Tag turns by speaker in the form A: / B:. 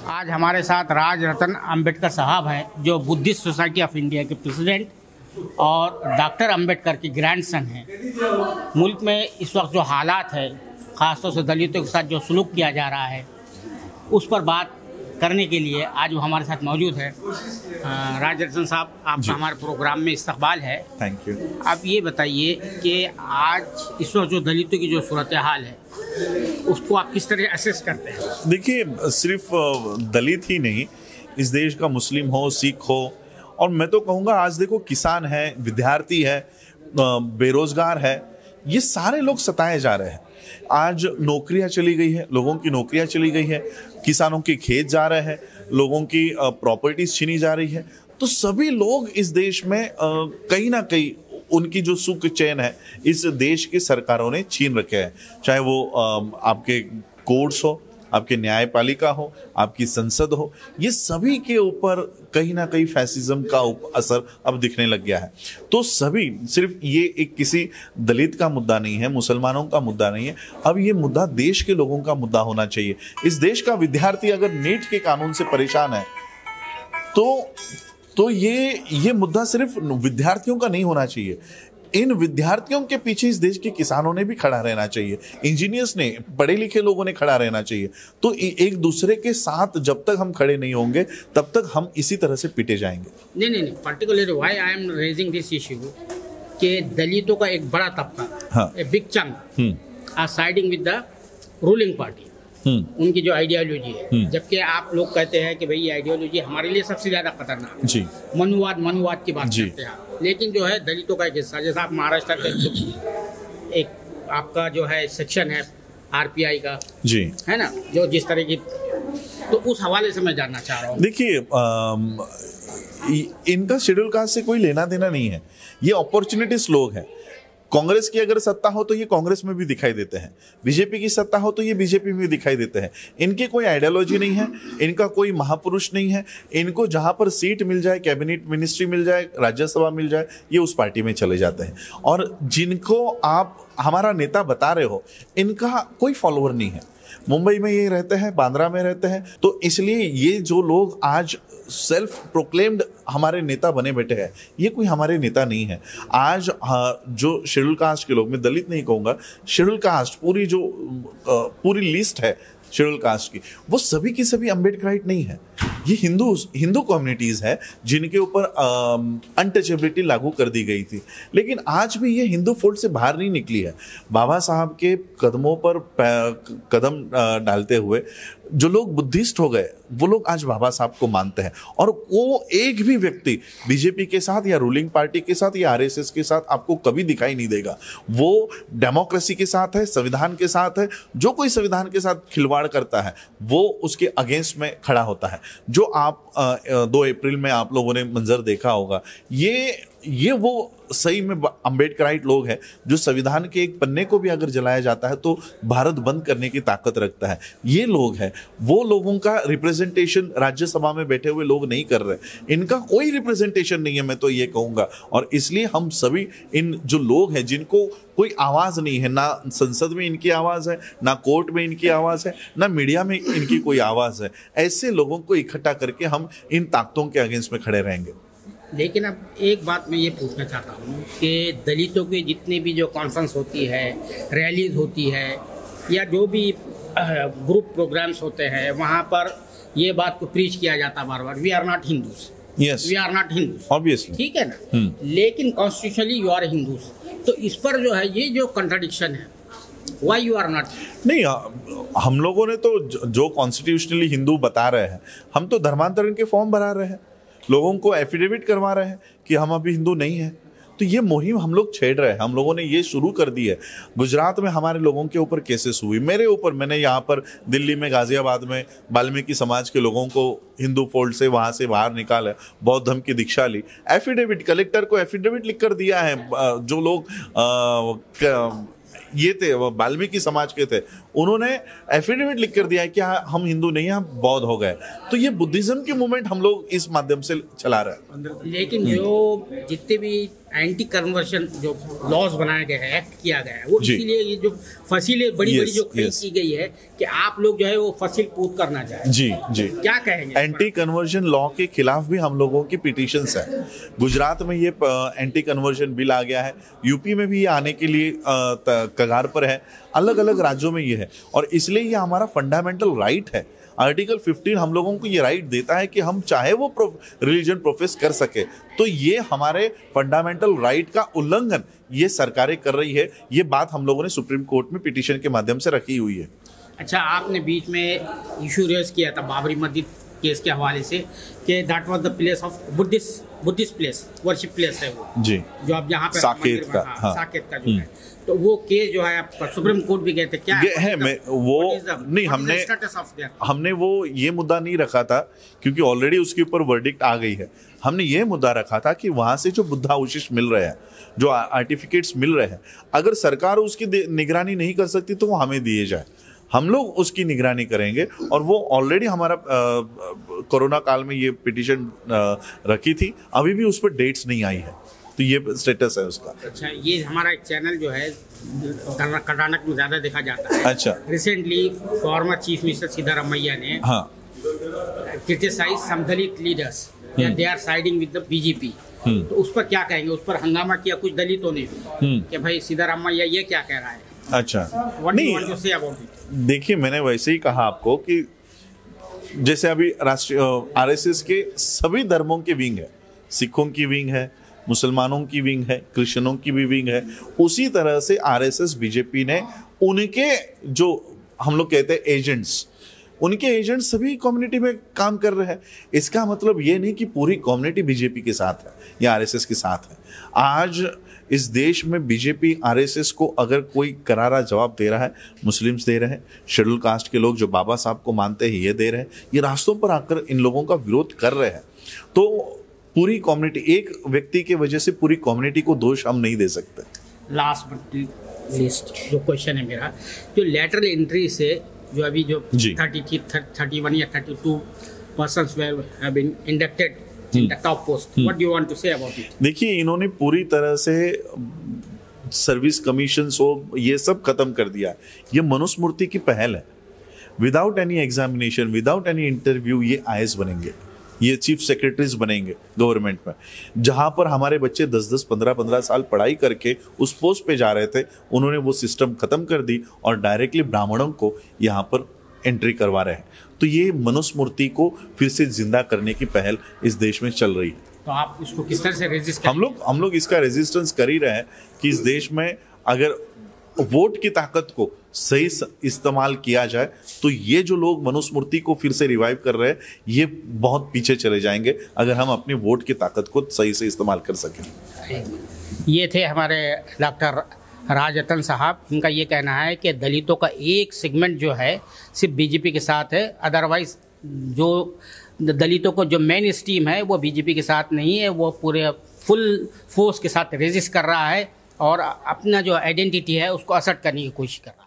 A: आज हमारे साथ राज रतन अंबेडकर साहब हैं, जो बुद्धिस्ट सोसाइटी ऑफ इंडिया के प्रेसिडेंट और डॉक्टर अंबेडकर के ग्रैंडसन हैं। मुल्क में इस वक्त जो हालात है, ख़ासतौर से दलितों के साथ जो सलूक किया जा रहा है, उस पर बात करने के लिए आज वो हमारे साथ मौजूद है। राज रतन साहब, आपका हमारे प्रोग्राम में इस्तकबाल है।
B: Thank you.
A: आप ये बताइए कि आज इस वक्त जो दलितों की जो सूरत हाल है, उसको आप किस तरह असेस करते हैं?
B: देखिए, सिर्फ दलित ही नहीं, इस देश का मुस्लिम हो, सिख हो, और मैं तो कहूँगा आज देखो किसान है, विद्यार्थी है, बेरोजगार है, ये सारे लोग सताए जा रहे हैं। आज नौकरियां चली गई है, लोगों की नौकरियां चली गई है, किसानों के खेत जा रहे हैं, लोगों की प्रॉपर्टीज छीनी जा रही है। तो सभी लोग इस देश में कहीं ना कहीं उनकी जो सुख चैन है इस देश की सरकारों ने छीन रखे हैं। चाहे वो आपके कोर्ट्स हो, आपके न्यायपालिका हो, आपकी संसद हो, ये सभी के ऊपर कहीं ना कहीं फैसिज्म का असर अब दिखने लग गया है। तो सभी, सिर्फ ये एक किसी दलित का मुद्दा नहीं है, मुसलमानों का मुद्दा नहीं है, अब ये मुद्दा देश के लोगों का मुद्दा होना चाहिए। इस देश का विद्यार्थी अगर नीट के कानून से परेशान है तो ये मुद्दा सिर्फ विद्यार्थियों का नहीं होना चाहिए। इन विद्यार्थियों के पीछे इस देश के किसानों ने भी खड़ा रहना चाहिए, इंजीनियर्स ने, पढ़े लिखे लोगों ने खड़ा रहना चाहिए। तो एक दूसरे के साथ जब तक हम खड़े नहीं होंगे तब तक हम इसी तरह से पिटे जाएंगे।
A: नहीं, particularly why I am raising this issue कि दलितों का एक बड़ा तबका, a big chunk are siding with the ruling party, उनकी जो आइडियोलॉजी है। जबकि आप लोग कहते हैं कि भाई ये आइडियोलॉजी हमारे लिए सबसे ज्यादा खतरनाक है। जी, मनुवाद की बात करते हैं आप, लेकिन जो है दलितों का एक हिस्सा, जैसा आप महाराष्ट्र के एक आपका जो है सेक्शन है आरपीआई का, जी है ना, जो जिस तरह की, तो उस हवाले से मैं जानना चाह रहा हूँ।
B: देखिए, इनका शेड्यूल कास्ट से कोई लेना देना नहीं है, ये अपॉर्चुनिटीज लोग हैं। कांग्रेस की अगर सत्ता हो तो ये कांग्रेस में भी दिखाई देते हैं, बीजेपी की सत्ता हो तो ये बीजेपी में भी दिखाई देते हैं। इनकी कोई आइडियोलॉजी नहीं है, इनका कोई महापुरुष नहीं है। इनको जहां पर सीट मिल जाए, कैबिनेट मिनिस्ट्री मिल जाए, राज्यसभा मिल जाए, ये उस पार्टी में चले जाते हैं। और जिनको आप हमारा नेता बता रहे हो, इनका कोई फॉलोअर नहीं है। मुंबई में ये रहते हैं, बांद्रा में रहते हैं, तो इसलिए ये जो लोग आज सेल्फ प्रोक्लेम्ड हमारे नेता बने बैठे हैं, ये कोई हमारे नेता नहीं है। आज जो शेड्यूल कास्ट के लोग, मैं दलित नहीं कहूँगा, शेड्यूल कास्ट पूरी लिस्ट है शेड्यूल कास्ट की, वो सभी की सभी अम्बेडकराइट नहीं है। ये हिंदू कम्युनिटीज है जिनके ऊपर अनटचेबिलिटी लागू कर दी गई थी, लेकिन आज भी ये हिंदू फोल्ड से बाहर नहीं निकली है। बाबा साहब के कदमों पर कदम डालते हुए जो लोग बुद्धिस्ट हो गए, वो लोग आज बाबा साहब को मानते हैं। और वो एक भी व्यक्ति बीजेपी के साथ या रूलिंग पार्टी के साथ या आरएसएस के साथ आपको कभी दिखाई नहीं देगा। वो डेमोक्रेसी के साथ है, संविधान के साथ है। जो कोई संविधान के साथ खिलवाड़ करता है वो उसके अगेंस्ट में खड़ा होता है। जो आप 2 अप्रैल में आप लोगों ने मंजर देखा होगा, ये वो सही में अम्बेडकराइट लोग हैं जो संविधान के एक पन्ने को भी अगर जलाया जाता है तो भारत बंद करने की ताकत रखता है। ये लोग हैं, वो लोगों का रिप्रेजेंटेशन राज्यसभा में बैठे हुए लोग नहीं कर रहे, इनका कोई रिप्रेजेंटेशन नहीं है, मैं तो ये कहूँगा। और इसलिए हम सभी इन जो लोग हैं जिनको कोई आवाज़ नहीं है, ना संसद में इनकी आवाज़ है, ना कोर्ट में इनकी आवाज़ है, ना मीडिया में इनकी कोई आवाज़ है, ऐसे लोगों को इकट्ठा करके हम इन ताकतों के अगेंस्ट में खड़े रहेंगे।
A: लेकिन अब एक बात मैं ये पूछना चाहता हूँ कि दलितों की जितनी भी जो कॉन्फ्रेंस होती है, रैलीज होती है, या जो भी ग्रुप प्रोग्राम्स होते हैं, वहाँ पर ये बात को प्रीच किया जाता है बार बार, we are not Hindus, we are not Hindus, obviously, ठीक है ना। लेकिन कॉन्स्टिट्यूशनली यू आर हिंदूज। तो इस पर जो है ये जो कंट्राडिक्शन है, व्हाई यू आर नॉट?
B: नहीं, हम लोगों ने तो जो कॉन्स्टिट्यूशनली हिंदू बता रहे हैं, हम तो धर्मांतरण के फॉर्म भरा रहे हैं, लोगों को एफिडेविट करवा रहे हैं कि हम अभी हिंदू नहीं हैं। तो ये मुहिम हम लोग छेड़ रहे हैं, हम लोगों ने ये शुरू कर दी है। गुजरात में हमारे लोगों के ऊपर केसेस हुई, मेरे ऊपर, मैंने यहाँ पर दिल्ली में, गाजियाबाद में वाल्मीकि समाज के लोगों को हिंदू फोल्ड से वहाँ से बाहर निकाला, बौद्ध धर्म की दीक्षा ली, एफिडेविट, कलेक्टर को एफिडेविट लिख कर दिया है। जो लोग ये थे, वाल्मीकि समाज के थे, उन्होंने एफिडेविट लिख कर दिया है कि हम हिंदू नहीं, हम बौद्ध हो गए। तो ये बुद्धिज्म की मूवमेंट हम लोग इस माध्यम से चला रहे हैं।
A: लेकिन जो जितने भी एंटी कन्वर्शन जो लॉज बनाया गया है, एक्ट किया गया है, वो इसीलिए ये जो फसीलें बड़ी बड़ी जो खरीद की गई है कि आप लोग जो है वो फसील पूत करना चाहें।
B: जी जी, क्या
A: कहेंगे?
B: एंटी कन्वर्जन लॉ के खिलाफ भी हम लोगों की पिटीशंस है। गुजरात में ये एंटी कन्वर्जन बिल आ गया है, यूपी में भी ये आने के लिए कगार पर है, अलग अलग राज्यों में ये है, और इसलिए ये हमारा फंडामेंटल राइट है। आर्टिकल 15 हम लोगों को ये राइट देता है कि हम चाहे वो रिलीजन प्रोफेस कर सके। तो ये हमारे फंडामेंटल राइट का उल्लंघन ये सरकारें कर रही है। ये बात हम लोगों ने सुप्रीम कोर्ट में पिटीशन के माध्यम से रखी हुई है।
A: अच्छा, आपने बीच में इशू रेज किया था बाबरी मस्जिद केस के हवाले से कि that was the place of Buddhist place, worship place है वो
B: जी,
A: जो अब यहाँ पे
B: साकेत का, हाँ।
A: साकेत का जो है, तो वो केस जो है आपका सुप्रीम कोर्ट भी गए थे, क्या है
B: वो नहीं, हमने वो ये मुद्दा नहीं रखा था क्योंकि ऑलरेडी उसके ऊपर वर्डिक्ट आ गई है। हमने ये मुद्दा रखा था कि वहां से जो बुद्धावशिष्ट मिल रहे हैं, जो आर्टिफिकेट्स मिल रहे हैं, अगर सरकार उसकी निगरानी नहीं कर सकती तो वो हमें दिए जाए, हम लोग उसकी निगरानी करेंगे। और वो ऑलरेडी हमारा कोरोना काल में ये पिटीशन रखी थी, अभी भी उस पर डेट्स नहीं आई है, तो ये स्टेटस है उसका।
A: अच्छा, ये हमारा एक चैनल जो है कर्नाटक में ज्यादा देखा जाता है।
B: अच्छा,
A: recently former chief minister Siddaramaiah ने criticise some Dalit leaders they are siding with the BJP, तो उस पर क्या कहेंगे? उस पर हंगामा किया कुछ दलितों ने कि भाई सिद्धारमैया ये क्या कह रहा है।
B: अच्छा, नहीं, देखिए मैंने वैसे ही कहा आपको कि जैसे अभी राष्ट्रीय आरएसएस के सभी धर्मों के विंग है, सिखों की विंग है, मुसलमानों की विंग है, क्रिश्चियनों की भी विंग है, उसी तरह से आरएसएस बीजेपी ने उनके जो हम लोग कहते हैं एजेंट्स, उनके एजेंट सभी कम्युनिटी में काम कर रहे हैं। इसका मतलब ये नहीं कि पूरी कम्युनिटी बीजेपी के साथ है या आरएसएस के साथ है। आज इस देश में बीजेपी आरएसएस को अगर कोई करारा जवाब दे रहा है, मुस्लिम्स दे रहे हैं, शेड्यूल कास्ट के लोग जो बाबा साहब को मानते हैं ये दे रहे हैं, ये रास्तों पर आकर इन लोगों का विरोध कर रहे हैं। तो पूरी कम्युनिटी, एक व्यक्ति की वजह से पूरी कम्युनिटी को दोष हम नहीं दे सकते।
A: लास्ट बट लीस्ट जो क्वेश्चन है मेरा, जो लेटरल एंट्री से जो अभी जो 31 या 32 persons have been inducted in the top post, what do you want to say about it?
B: देखिए, इन्होंने पूरी तरह से सर्विस कमीशन ये सब खत्म कर दिया। ये मनुस्मृति की पहल है। Without any examination, without any interview ये आईएएस बनेंगे, ये चीफ सेक्रेटरीज बनेंगे गवर्नमेंट में। जहां पर हमारे बच्चे 10-10, 15-15 साल पढ़ाई करके उस पोस्ट पे जा रहे थे, उन्होंने वो सिस्टम खत्म कर दी और डायरेक्टली ब्राह्मणों को यहाँ पर एंट्री करवा रहे हैं। तो ये मनुस्मृति को फिर से जिंदा करने की पहल इस देश में चल रही है।
A: तो आप इसको किस तरह से रेजिस्ट करेंगे?
B: हम लोग इसका रेजिस्टेंस कर ही रहे हैं कि इस देश में अगर वोट की ताकत को सही इस्तेमाल किया जाए तो ये जो लोग मनुस्मृति को फिर से रिवाइव कर रहे हैं, ये बहुत पीछे चले जाएंगे अगर हम अपनी वोट की ताकत को सही से इस्तेमाल कर सकें।
A: ये थे हमारे डॉक्टर राजरतन साहब। इनका ये कहना है कि दलितों का एक सेगमेंट जो है सिर्फ बीजेपी के साथ है, अदरवाइज जो दलितों को जो मेन स्ट्रीम है वो बीजेपी के साथ नहीं है, वो पूरे फुल फोर्स के साथ रेजिस्ट कर रहा है और अपना जो आइडेंटिटी है उसको असर्ट करने की कोशिश कर रहा है।